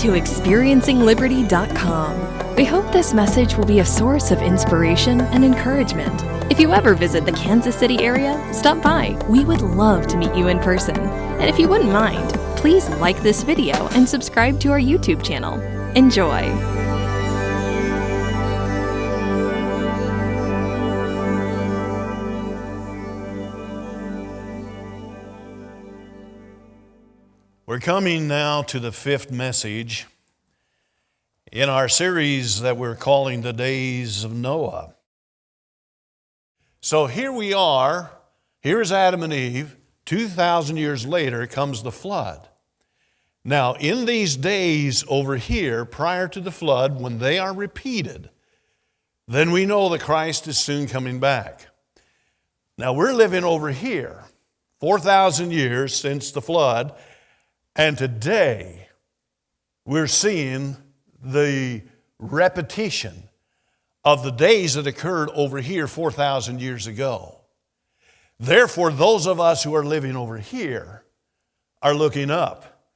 to experiencing.liberty.com. We hope this message will be a source of inspiration and encouragement. If you ever visit the Kansas City area, stop by. We would love to meet you in person. And if you wouldn't mind, please like this video and subscribe to our YouTube channel. Enjoy. We're coming now to the fifth message in our series that we're calling The Days of Noah. So here we are, here's Adam and Eve, 2,000 years later comes the flood. Now in these days over here, prior to the flood, when they are repeated, then we know that Christ is soon coming back. Now we're living over here, 4,000 years since the flood, and today, we're seeing the repetition of the days that occurred over here 4,000 years ago. Therefore, those of us who are living over here are looking up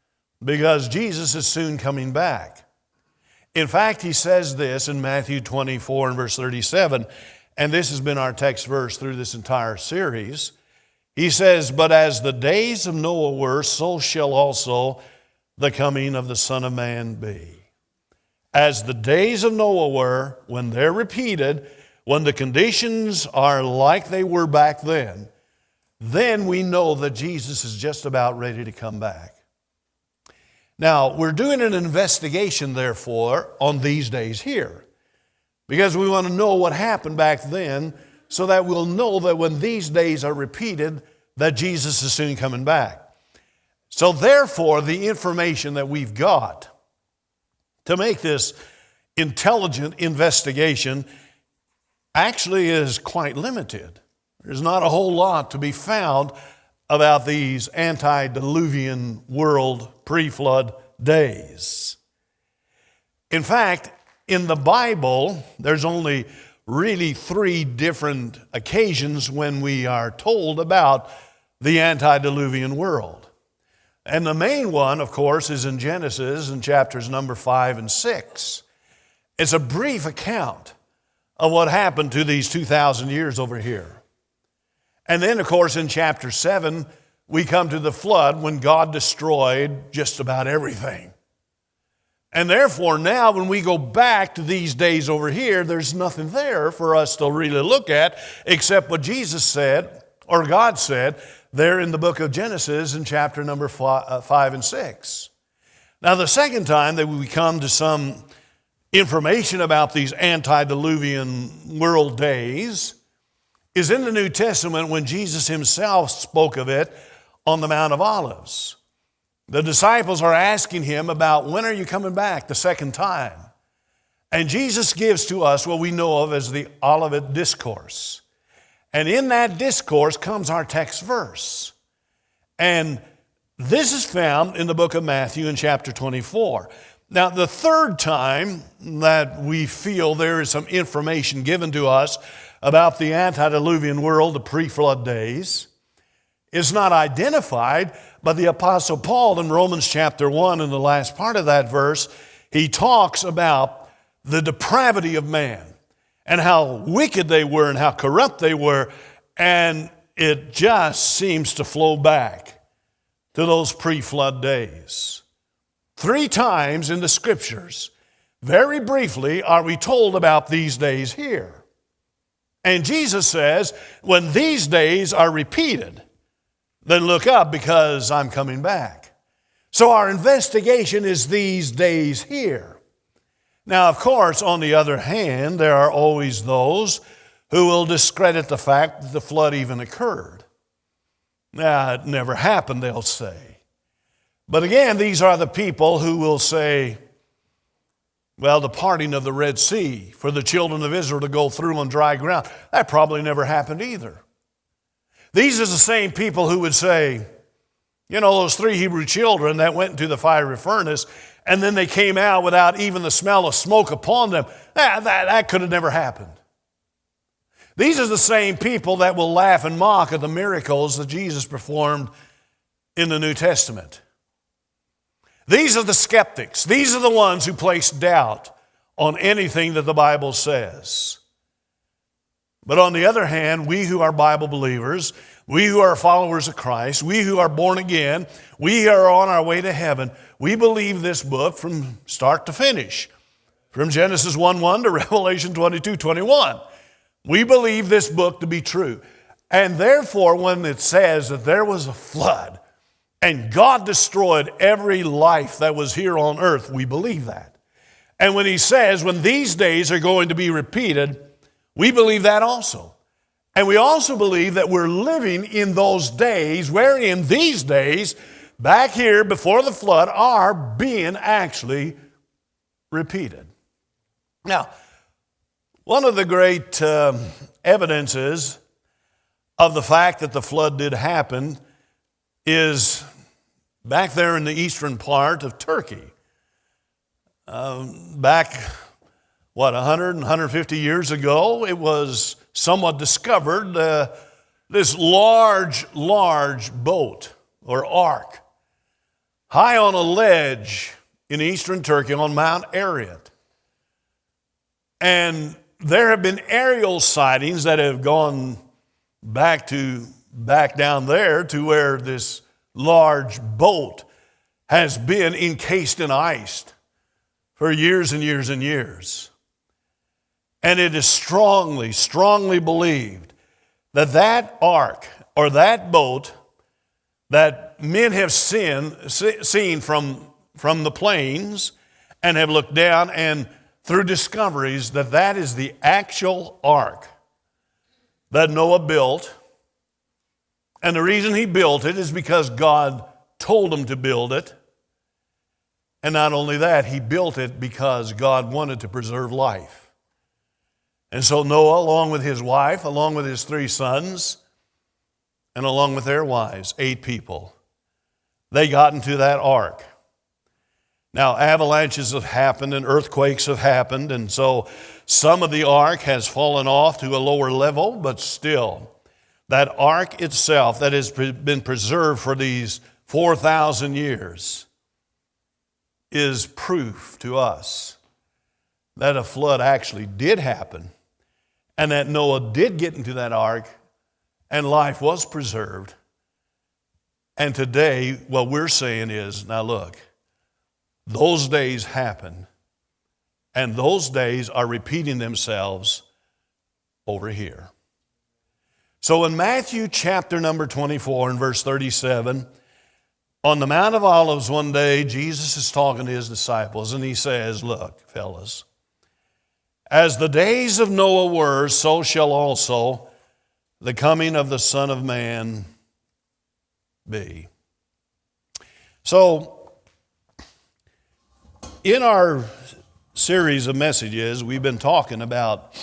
because Jesus is soon coming back. In fact, he says this in Matthew 24 and verse 37, and this has been our text verse through this entire series. He says, "But as the days of Noah were, so shall also the coming of the Son of Man be." As the days of Noah were, when they're repeated, when the conditions are like they were back then we know that Jesus is just about ready to come back. Now, we're doing an investigation, therefore, on these days here, because we want to know what happened back then, so that we'll know that when these days are repeated, that Jesus is soon coming back. So therefore, the information that we've got to make this intelligent investigation actually is quite limited. There's not a whole lot to be found about these antediluvian world pre-flood days. In fact, in the Bible, there's only really three different occasions when we are told about the antediluvian world. And the main one, of course, is in Genesis in chapters number 5 and 6. It's a brief account of what happened to these 2,000 years over here. And then, of course, in chapter 7, we come to the flood when God destroyed just about everything. And therefore, now when we go back to these days over here, there's nothing there for us to really look at except what Jesus said, or God said, there in the book of Genesis in chapter number 5 and 6. Now, the second time that we come to some information about these antediluvian world days is in the New Testament when Jesus himself spoke of it on the Mount of Olives. The disciples are asking him about when are you coming back the second time? And Jesus gives to us what we know of as the Olivet Discourse. And in that discourse comes our text verse. And this is found in the book of Matthew in chapter 24. Now, the third time that we feel there is some information given to us about the antediluvian world, the pre-flood days, is not identified, but the Apostle Paul in Romans chapter 1, in the last part of that verse, he talks about the depravity of man and how wicked they were and how corrupt they were, and it just seems to flow back to those pre-flood days. 3 times in the Scriptures, very briefly, are we told about these days here. And Jesus says, when these days are repeated, then look up because I'm coming back. So our investigation is these days here. Now, of course, on the other hand, there are always those who will discredit the fact that the flood even occurred. It never happened, they'll say. But again, these are the people who will say, well, the parting of the Red Sea for the children of Israel to go through on dry ground, that probably never happened either. These are the same people who would say, you know, those 3 Hebrew children that went into the fiery furnace and then they came out without even the smell of smoke upon them, that could have never happened. These are the same people that will laugh and mock at the miracles that Jesus performed in the New Testament. These are the skeptics. These are the ones who place doubt on anything that the Bible says. But on the other hand, we who are Bible believers, we who are followers of Christ, we who are born again, we who are on our way to heaven, we believe this book from start to finish. From Genesis 1:1 to Revelation 22:21. We believe this book to be true. And therefore, when it says that there was a flood and God destroyed every life that was here on earth, we believe that. And when he says when these days are going to be repeated, we believe that also. And we also believe that we're living in those days wherein these days back here before the flood are being actually repeated. Now, one of the great evidences of the fact that the flood did happen is back there in the eastern part of Turkey. Back, 100 and 150 years ago, it was somewhat discovered this large boat or ark high on a ledge in eastern Turkey on Mount Ararat. And there have been aerial sightings that have gone back down there to where this large boat has been encased in ice for years and years and years. And it is strongly believed that that ark or that boat that men have seen from the plains and have looked down and through discoveries that is the actual ark that Noah built. And the reason he built it is because God told him to build it. And not only that, he built it because God wanted to preserve life. And so Noah, along with his wife, along with his 3 sons, and along with their wives, 8 people, they got into that ark. Now, avalanches have happened and earthquakes have happened, and so some of the ark has fallen off to a lower level, but still, that ark itself that has been preserved for these 4,000 years is proof to us that a flood actually did happen and that Noah did get into that ark and life was preserved. And today, what we're saying is, now look, those days happen, and those days are repeating themselves over here. So in Matthew chapter number 24 and verse 37, on the Mount of Olives one day, Jesus is talking to his disciples, and he says, look, fellas, as the days of Noah were, so shall also the coming of the Son of Man be. So, in our series of messages, we've been talking about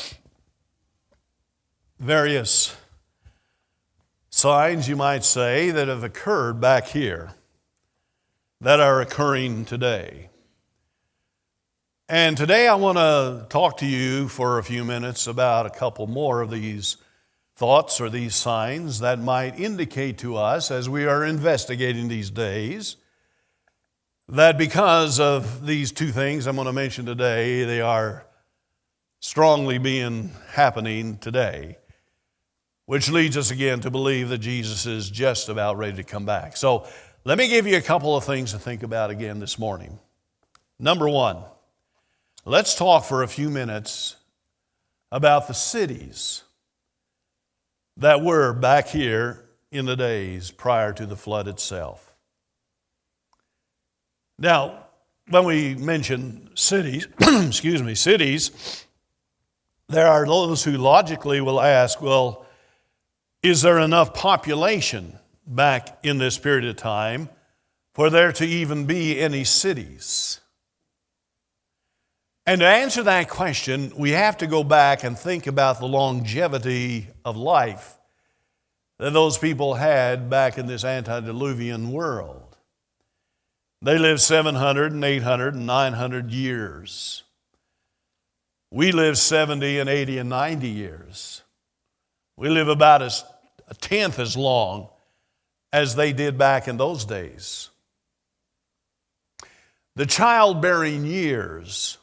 various signs, you might say, that have occurred back here that are occurring today. And today I want to talk to you for a few minutes about a couple more of these thoughts or these signs that might indicate to us as we are investigating these days that because of these 2 things I'm going to mention today, they are strongly happening today, which leads us again to believe that Jesus is just about ready to come back. So let me give you a couple of things to think about again this morning. Number 1, let's talk for a few minutes about the cities that were back here in the days prior to the flood itself. Now, when we mention cities, cities, there are those who logically will ask, well, is there enough population back in this period of time for there to even be any cities? And to answer that question, we have to go back and think about the longevity of life that those people had back in this antediluvian world. They lived 700 and 800 and 900 years. We live 70 and 80 and 90 years. We live about a tenth as long as they did back in those days. The childbearing years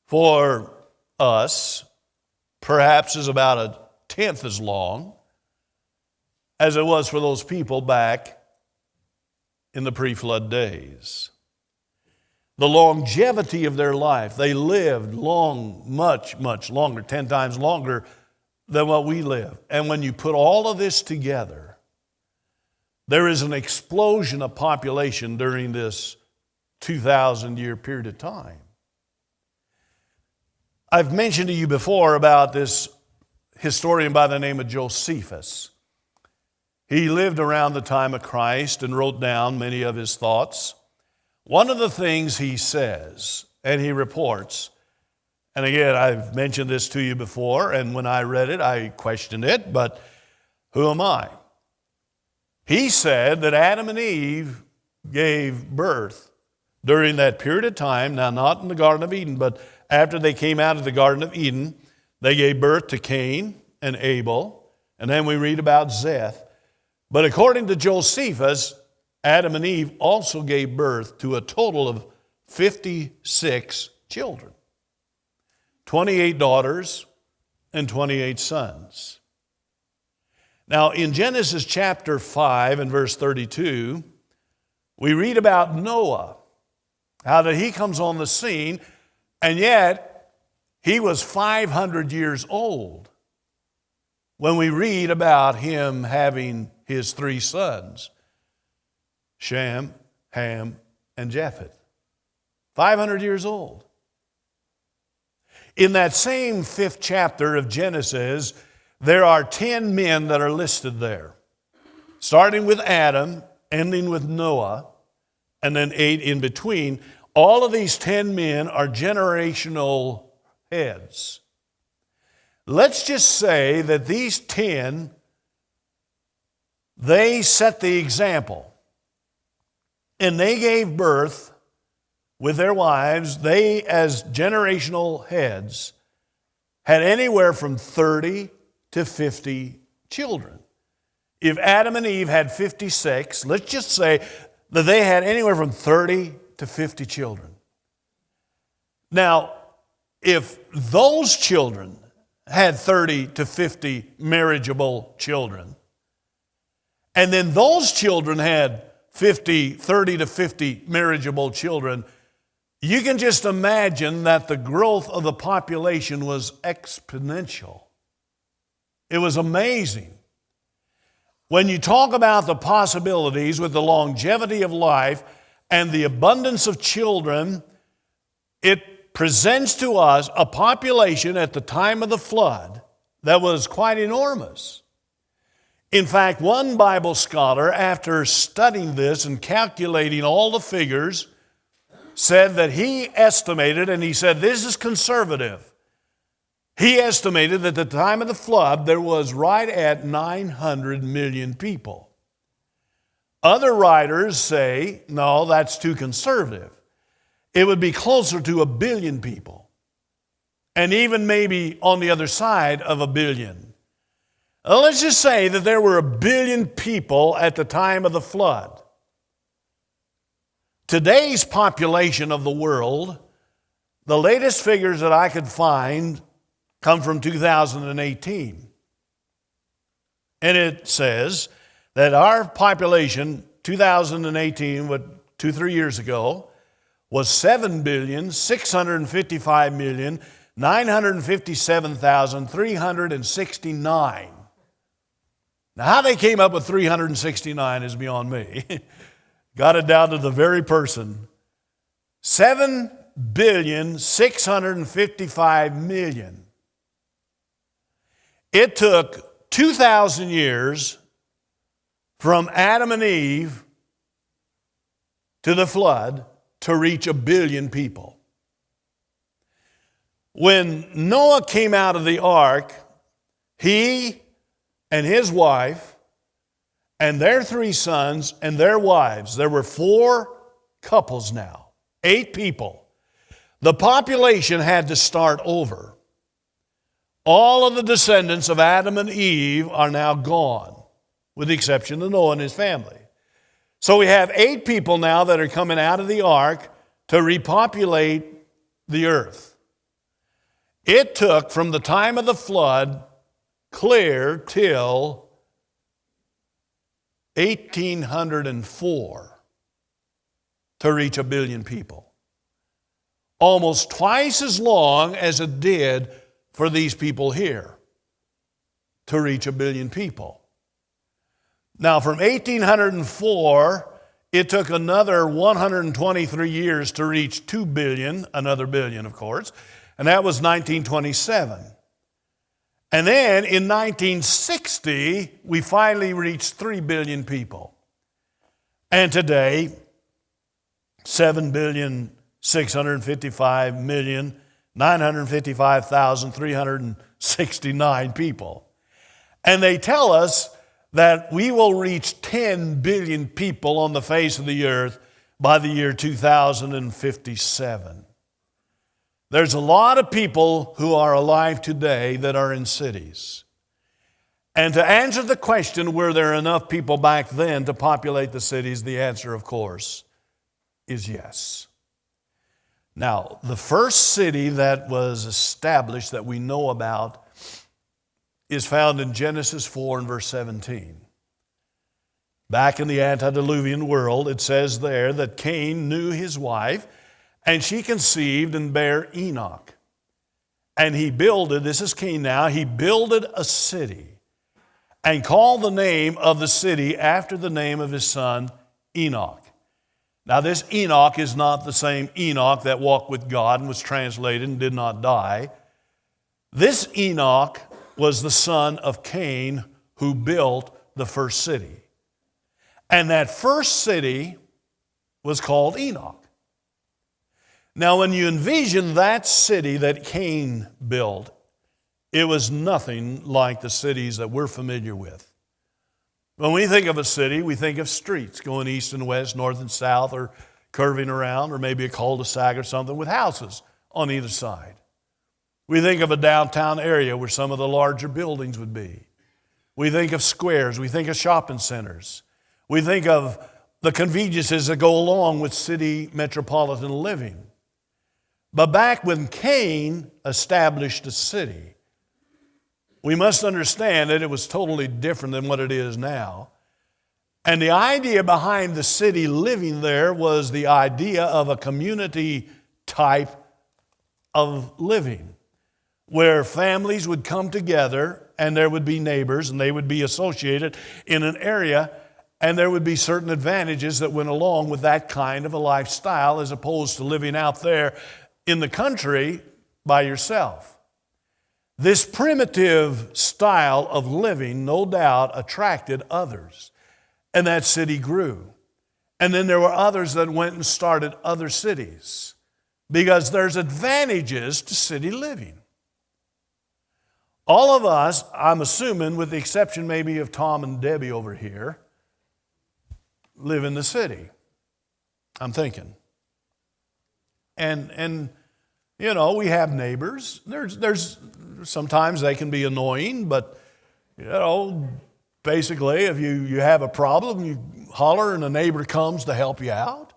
for us perhaps is about a tenth as long as it was for those people back in the pre-flood days. The longevity of their life, they lived long, much, much longer, 10 times longer than what we live. And when you put all of this together, there is an explosion of population during this 2,000-year period of time. I've mentioned to you before about this historian by the name of Josephus. He lived around the time of Christ and wrote down many of his thoughts. One of the things he says, and he reports, and again, I've mentioned this to you before, and when I read it, I questioned it, but who am I? He said that Adam and Eve gave birth during that period of time, now not in the Garden of Eden, but after they came out of the Garden of Eden, they gave birth to Cain and Abel, and then we read about Seth. But according to Josephus, Adam and Eve also gave birth to a total of 56 children, 28 daughters and 28 sons. Now, in Genesis chapter 5 and verse 32, we read about Noah, how that he comes on the scene, and yet he was 500 years old when we read about him having his 3 sons, Shem, Ham, and Japheth. 500 years old. In that same 5th chapter of Genesis, there are 10 men that are listed there, starting with Adam, ending with Noah, and then 8 in between. All of these 10 men are generational heads. Let's just say that these 10, they set the example. And they gave birth with their wives. They, as generational heads, had anywhere from 30 to 50 children. If Adam and Eve had 56, let's just say that they had anywhere from 30 to 50 children. Now, if those children had 30 to 50 marriageable children, and then those children had 30 to 50 marriageable children, you can just imagine that the growth of the population was exponential. It was amazing. When you talk about the possibilities with the longevity of life and the abundance of children, it presents to us a population at the time of the flood that was quite enormous. In fact, one Bible scholar, after studying this and calculating all the figures, said that he estimated, and he said this is conservative, he estimated that at the time of the flood there was right at 900 million people. Other writers say, no, that's too conservative. It would be closer to 1 billion people, and even maybe on the other side of 1 billion. Let's just say that there were 1 billion people at the time of the flood. Today's population of the world, the latest figures that I could find come from 2018. And it says that our population, 2018, 2-3 years ago, was 7,655,957,369. Now, how they came up with 369 is beyond me. Got it down to the very person. 7,655,000,000. It took 2,000 years from Adam and Eve to the flood to reach 1 billion people. When Noah came out of the ark, he and his wife and their 3 sons and their wives, there were 4 couples now, 8 people. The population had to start over. All of the descendants of Adam and Eve are now gone, with the exception of Noah and his family. So we have 8 people now that are coming out of the ark, to repopulate the earth. It took from the time of the flood clear till 1804 to reach 1 billion people. Almost twice as long as it did for these people here to reach 1 billion people. Now, from 1804, it took another 123 years to reach 2 billion, another billion, of course, and that was 1927. And then in 1960, we finally reached 3 billion people. And today, 7,655,955,369 people. And they tell us that we will reach 10 billion people on the face of the earth by the year 2057. There's a lot of people who are alive today that are in cities. And to answer the question, were there enough people back then to populate the cities? The answer, of course, is yes. Now, the first city that was established that we know about is found in Genesis 4 and verse 17. Back in the antediluvian world, it says there that Cain knew his wife, and she conceived and bare Enoch. And he builded, this is Cain now, he builded a city and called the name of the city after the name of his son Enoch. Now this Enoch is not the same Enoch that walked with God and was translated and did not die. This Enoch was the son of Cain who built the first city. And that first city was called Enoch. Now, when you envision that city that Cain built, it was nothing like the cities that we're familiar with. When we think of a city, we think of streets going east and west, north and south, or curving around, or maybe a cul-de-sac or something with houses on either side. We think of a downtown area where some of the larger buildings would be. We think of squares. We think of shopping centers. We think of the conveniences that go along with city metropolitan living. But back when Cain established a city, we must understand that it was totally different than what it is now. And the idea behind the city living there was the idea of a community type of living, where families would come together and there would be neighbors and they would be associated in an area, and there would be certain advantages that went along with that kind of a lifestyle as opposed to living out there in the country by yourself. This primitive style of living, no doubt, attracted others, and that city grew. And then there were others that went and started other cities because there's advantages to city living. All of us, I'm assuming, with the exception maybe of Tom and Debbie over here, live in the city. I'm thinking. And you know, we have neighbors. There's sometimes they can be annoying, but you know, basically if you have a problem, you holler and a neighbor comes to help you out.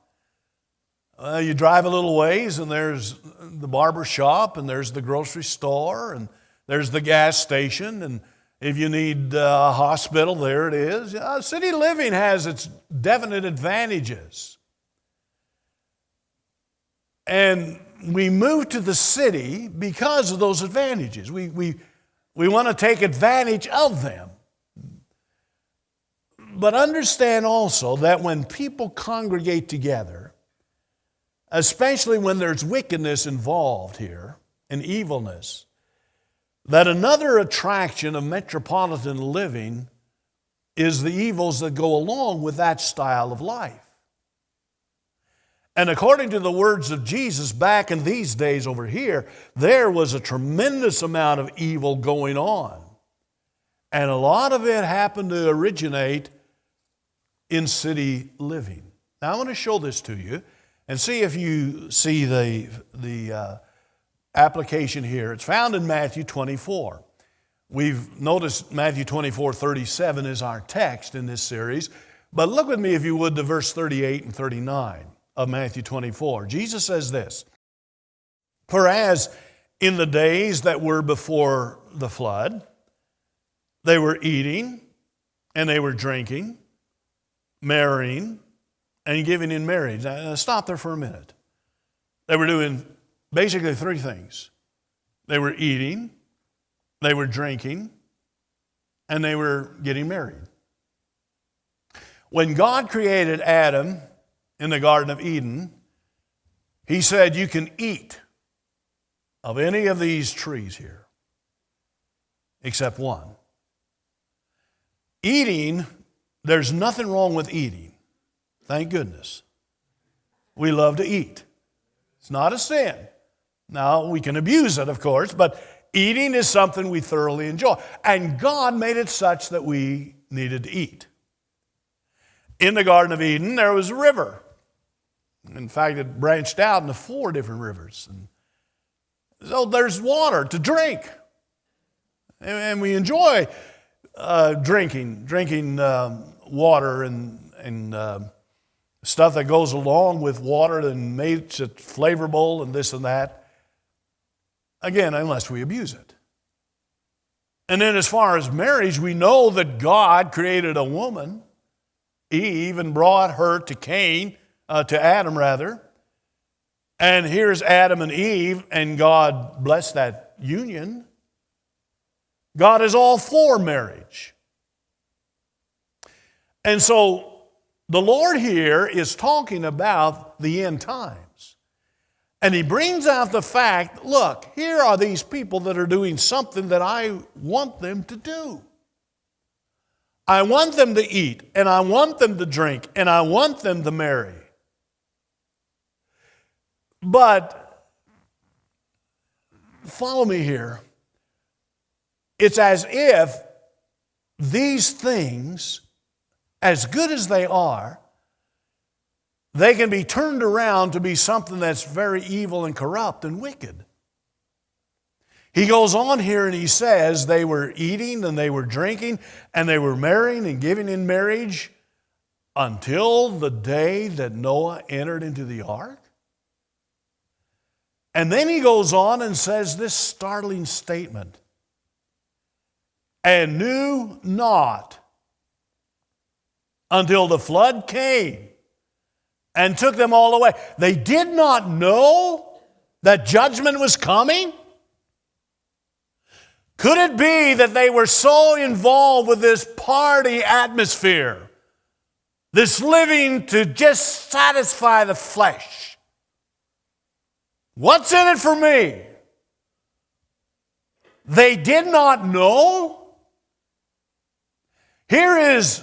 You drive a little ways and there's the barber shop and there's the grocery store and there's the gas station, and if you need a hospital, there it is. City living has its definite advantages. And we move to the city because of those advantages. We want to take advantage of them. But understand also that when people congregate together, especially when there's wickedness involved here and evilness, that another attraction of metropolitan living is the evils that go along with that style of life. And according to the words of Jesus, back in these days over here, there was a tremendous amount of evil going on. And a lot of it happened to originate in city living. Now I want to show this to you and see if you see the application here. It's found in Matthew 24. We've noticed Matthew 24:37 is our text in this series. But look with me, if you would, to verse 38 and 39. of Matthew 24. Jesus says this, "For as in the days that were before the flood, they were eating and they were drinking, marrying, and giving in marriage." Now, stop there for a minute. They were doing basically three things. They were eating, they were drinking, and they were getting married. When God created Adam in the Garden of Eden, He said, "You can eat of any of these trees here, except one." Eating, there's nothing wrong with eating. Thank goodness. We love to eat. It's not a sin. Now, we can abuse it, of course, but eating is something we thoroughly enjoy. And God made it such that we needed to eat. In the Garden of Eden, there was a river. In fact, it branched out into 4 different rivers. And so there's water to drink. And we enjoy drinking water and stuff that goes along with water and makes it flavorful and this and that. Again, unless we abuse it. And then as far as marriage, we know that God created a woman, Eve, and brought her to Adam rather. And here's Adam and Eve, and God blessed that union. God is all for marriage. And so the Lord here is talking about the end times. And He brings out the fact, look, here are these people that are doing something that I want them to do. I want them to eat, and I want them to drink, and I want them to marry. But, follow me here. It's as if these things, as good as they are, they can be turned around to be something that's very evil and corrupt and wicked. He goes on here and he says they were eating and they were drinking and they were marrying and giving in marriage until the day that Noah entered into the ark. And then he goes on and says this startling statement, "And knew not until the flood came and took them all away." They did not know that judgment was coming? Could it be that they were so involved with this party atmosphere, this living to just satisfy the flesh? What's in it for me? They did not know? Here is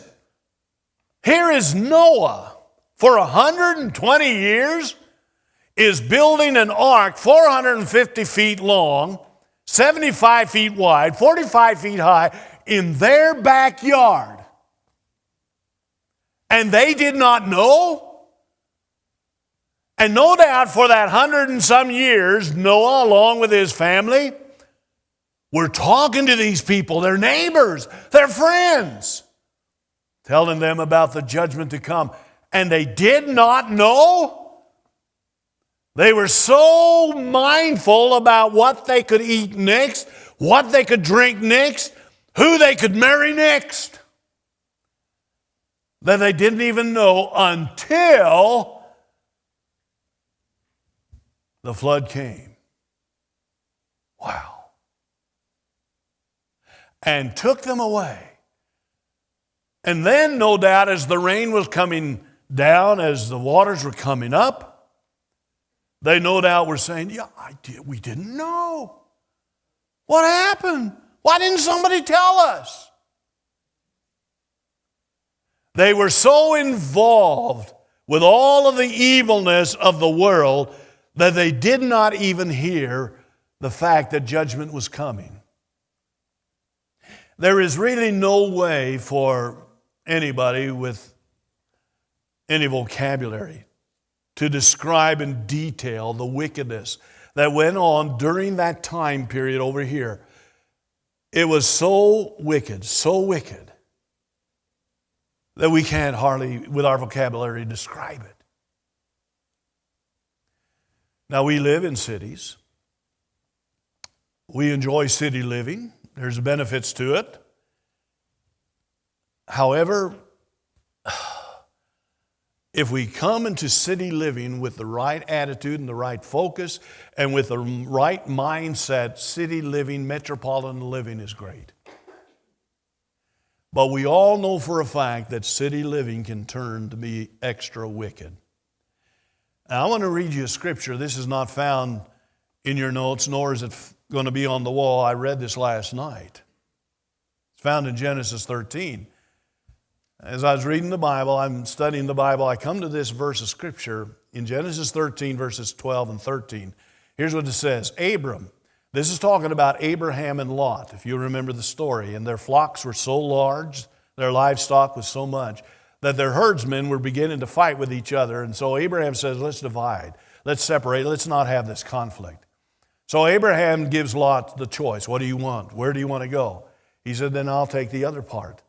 Noah, for 120 years, is building an ark 450 feet long, 75 feet wide, 45 feet high, in their backyard. And they did not know? And no doubt for that 100 and some years, Noah, along with his family, were talking to these people, their neighbors, their friends, telling them about the judgment to come. And they did not know? They were so mindful about what they could eat next, what they could drink next, who they could marry next, that they didn't even know until the flood came. Wow. And took them away. And then, no doubt, as the rain was coming down, as the waters were coming up, they no doubt were saying, we didn't know. What happened? Why didn't somebody tell us? They were so involved with all of the evilness of the world that they did not even hear the fact that judgment was coming. There is really no way for anybody with any vocabulary to describe in detail the wickedness that went on during that time period over here. It was so wicked, that we can't hardly, with our vocabulary, describe it. Now, we live in cities. We enjoy city living. There's benefits to it. However, if we come into city living with the right attitude and the right focus and with the right mindset, city living, metropolitan living is great. But we all know for a fact that city living can turn to be extra wicked. Now, I want to read you a scripture. This is not found in your notes, nor is it going to be on the wall. I read this last night. It's found in Genesis 13. As I was reading the Bible, I'm studying the Bible, I come to this verse of Scripture in Genesis 13, verses 12 and 13. Here's what it says. Abram, this is talking about Abraham and Lot, if you remember the story. And their flocks were so large, their livestock was so much, that their herdsmen were beginning to fight with each other. And so Abraham says, let's divide, let's separate, let's not have this conflict. So Abraham gives Lot the choice. What do you want? Where do you want to go? He said, then I'll take the other part.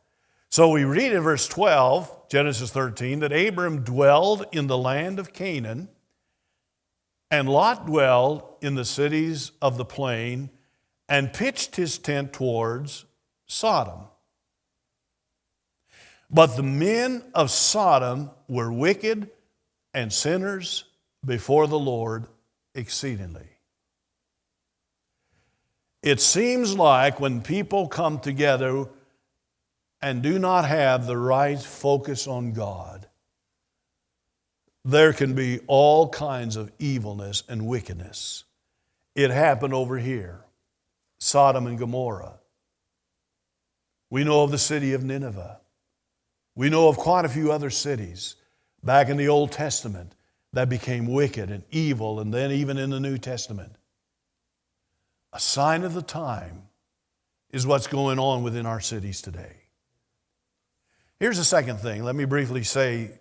So we read in verse 12, Genesis 13, that Abram dwelled in the land of Canaan, and Lot dwelled in the cities of the plain, and pitched his tent towards Sodom. But the men of Sodom were wicked and sinners before the Lord exceedingly. It seems like when people come together and do not have the right focus on God, there can be all kinds of evilness and wickedness. It happened over here, Sodom and Gomorrah. We know of the city of Nineveh. We know of quite a few other cities back in the Old Testament that became wicked and evil, and then even in the New Testament. A sign of the time is what's going on within our cities today. Here's the second thing. Let me briefly say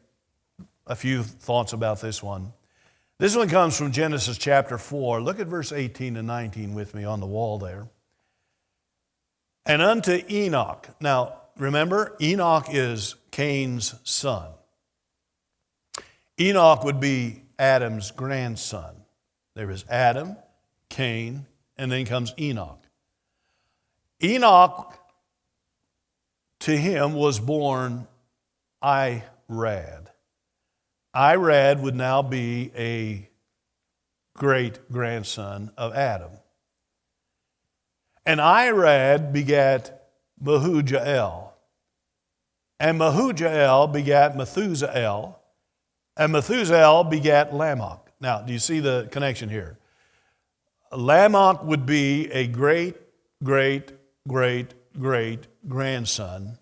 a few thoughts about this one. This one comes from Genesis chapter 4. Look at verse 18 and 19 with me on the wall there. And unto Enoch. Now, remember, Enoch is Cain's son. Enoch would be Adam's grandson. There is Adam, Cain, and then comes Enoch. Enoch, to him was born Irad. Irad would now be a great-grandson of Adam. And Irad begat Mehujael. And Mehujael begat Methusael. And Methusael begat Lamech. Now, do you see the connection here? Lamech would be a great-grandson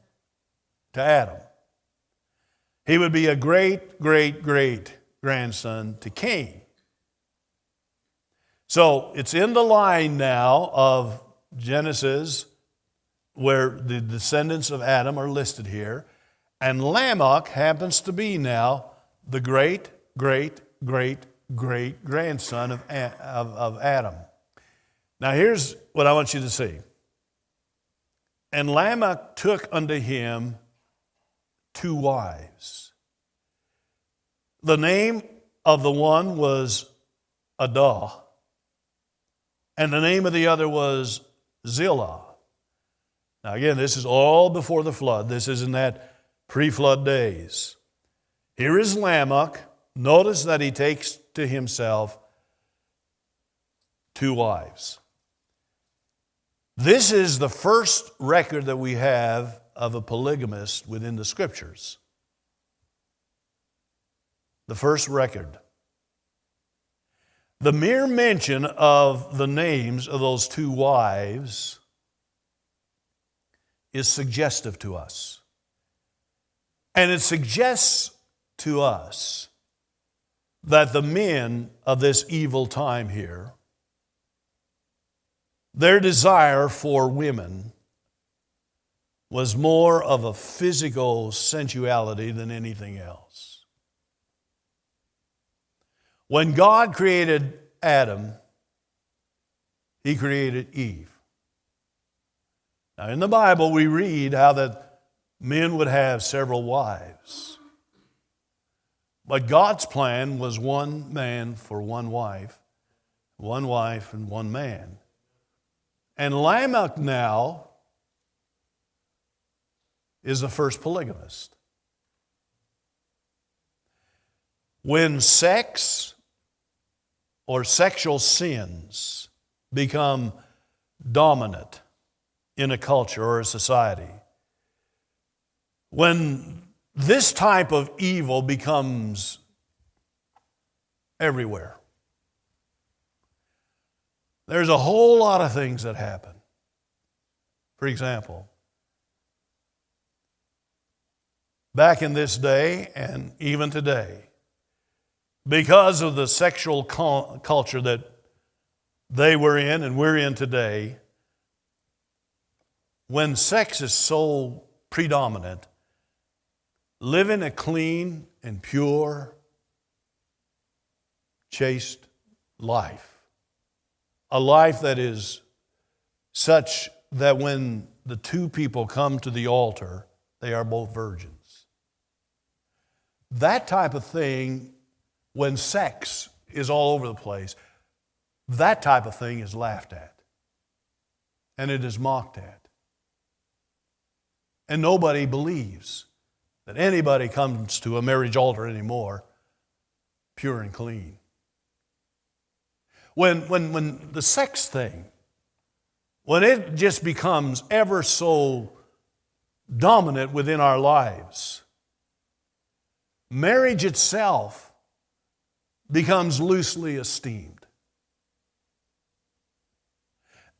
to Adam. He would be a great-grandson to Cain. So it's in the line now of Genesis where the descendants of Adam are listed here. And Lamech happens to be now the great-grandson of Adam. Now here's what I want you to see. And Lamech took unto him 2 wives. The name of the one was Adah, and the name of the other was Zillah. Now again, this is all before the flood. This is in that pre-flood days. Here is Lamech. Notice that he takes to himself 2 wives. This is the first record that we have of a polygamist within the Scriptures. The first record. The mere mention of the names of those 2 wives is suggestive to us. And it suggests to us that the men of this evil time here, their desire for women was more of a physical sensuality than anything else. When God created Adam, He created Eve. Now in the Bible we read how that men would have several wives. But God's plan was one man for one wife one wife and one man. And Lamech now is the first polygamist. When sex or sexual sins become dominant in a culture or a society, when this type of evil becomes everywhere, there's a whole lot of things that happen. For example, back in this day and even today, because of the sexual culture that they were in and we're in today, when sex is so predominant, living a clean and pure, chaste life, a life that is such that when the two people come to the altar, they are both virgins. That type of thing, when sex is all over the place, that type of thing is laughed at. And it is mocked at. And nobody believes that anybody comes to a marriage altar anymore pure and clean. When the sex thing, when it just becomes ever so dominant within our lives, marriage itself becomes loosely esteemed.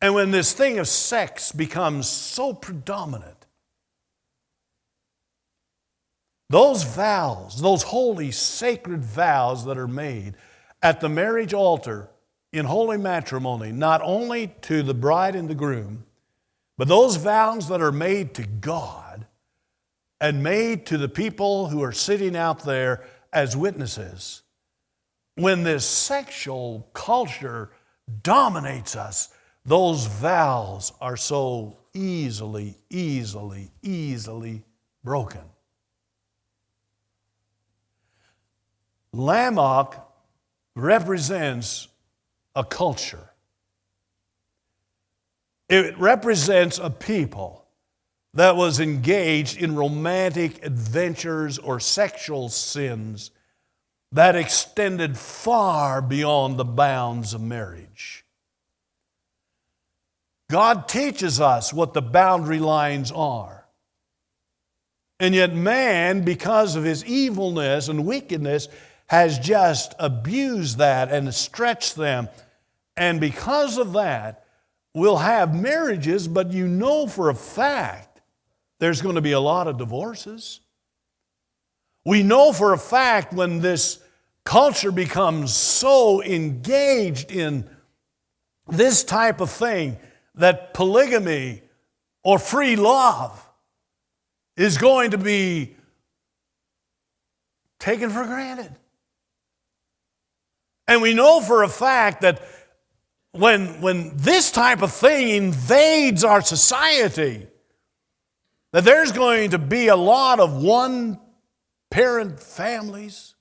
And when this thing of sex becomes so predominant, those vows, those holy, sacred vows that are made at the marriage altar in holy matrimony, not only to the bride and the groom, but those vows that are made to God and made to the people who are sitting out there as witnesses, when this sexual culture dominates us, those vows are so easily broken. Lamech represents a culture. It represents a people that was engaged in romantic adventures or sexual sins that extended far beyond the bounds of marriage. God teaches us what the boundary lines are. And yet man, because of his evilness and wickedness, has just abused that and stretched them. And because of that, we'll have marriages, but you know for a fact there's going to be a lot of divorces. We know for a fact when this culture becomes so engaged in this type of thing that polygamy or free love is going to be taken for granted. And we know for a fact that when this type of thing invades our society, that there's going to be a lot of one-parent families,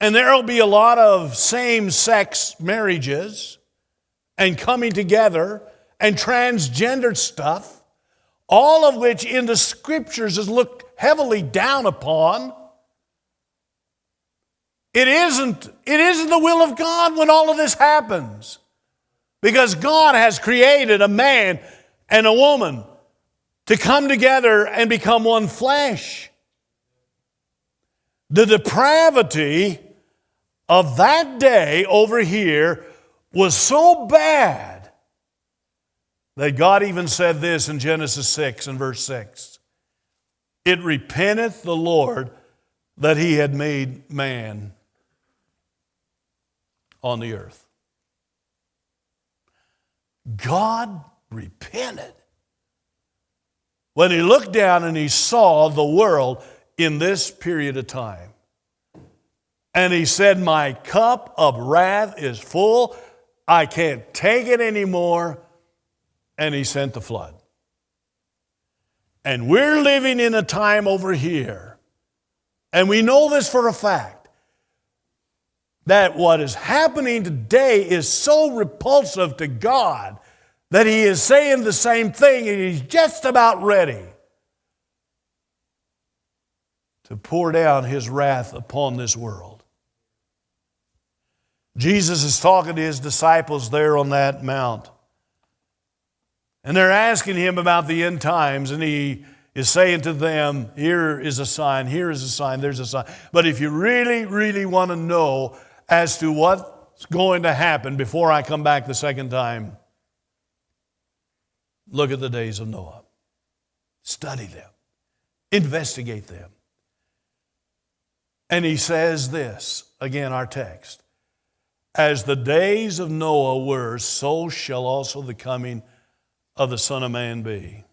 and there will be a lot of same-sex marriages and coming together and transgender stuff, all of which in the Scriptures is looked heavily down upon. It isn't the will of God when all of this happens, because God has created a man and a woman to come together and become one flesh. The depravity of that day over here was so bad that God even said this in Genesis 6 and verse 6. It repenteth the Lord that he had made man on the earth. God repented when he looked down and he saw the world in this period of time. And he said, my cup of wrath is full. I can't take it anymore. And he sent the flood. And we're living in a time over here, and we know this for a fact, that what is happening today is so repulsive to God that He is saying the same thing, and He's just about ready to pour down His wrath upon this world. Jesus is talking to His disciples there on that mount. And they're asking Him about the end times, and He is saying to them, here is a sign, here is a sign, there's a sign. But if you really, really want to know as to what's going to happen before I come back the second time, look at the days of Noah. Study them. Investigate them. And He says this, again our text, as the days of Noah were, so shall also the coming of the Son of Man be.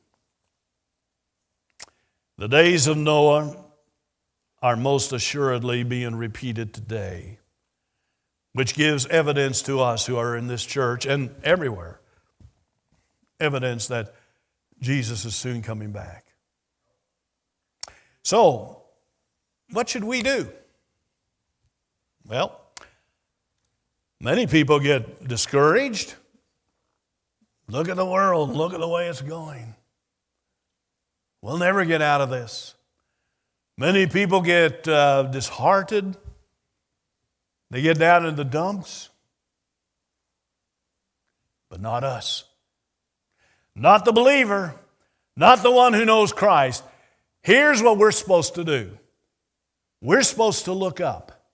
The days of Noah are most assuredly being repeated today, which gives evidence to us who are in this church and everywhere, evidence that Jesus is soon coming back. So, what should we do? Well, many people get discouraged. Look at the world. Look at the way it's going. We'll never get out of this. Many people get disheartened. They get down in the dumps. But not us. Not the believer. Not the one who knows Christ. Here's what we're supposed to do. We're supposed to look up.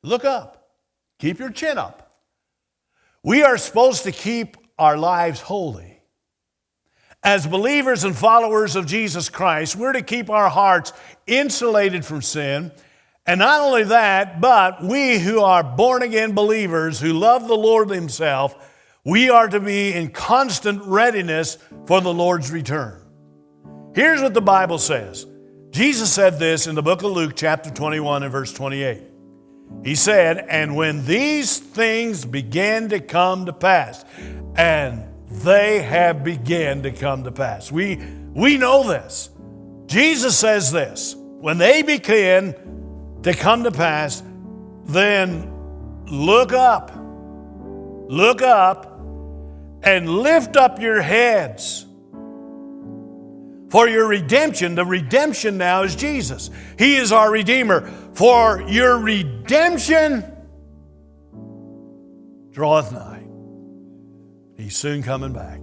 Look up. Keep your chin up. We are supposed to keep our lives holy. As believers and followers of Jesus Christ, we're to keep our hearts insulated from sin. And not only that, but we who are born-again believers who love the Lord Himself, we are to be in constant readiness for the Lord's return. Here's what the Bible says. Jesus said this in the book of Luke, chapter 21 and verse 28. He said, and when these things began to come to pass, and they have begun to come to pass. We know this. Jesus says this. When they begin to come to pass, then look up. Look up and lift up your heads. For your redemption, the redemption now is Jesus. He is our Redeemer. For your redemption draweth nigh. He's soon coming back.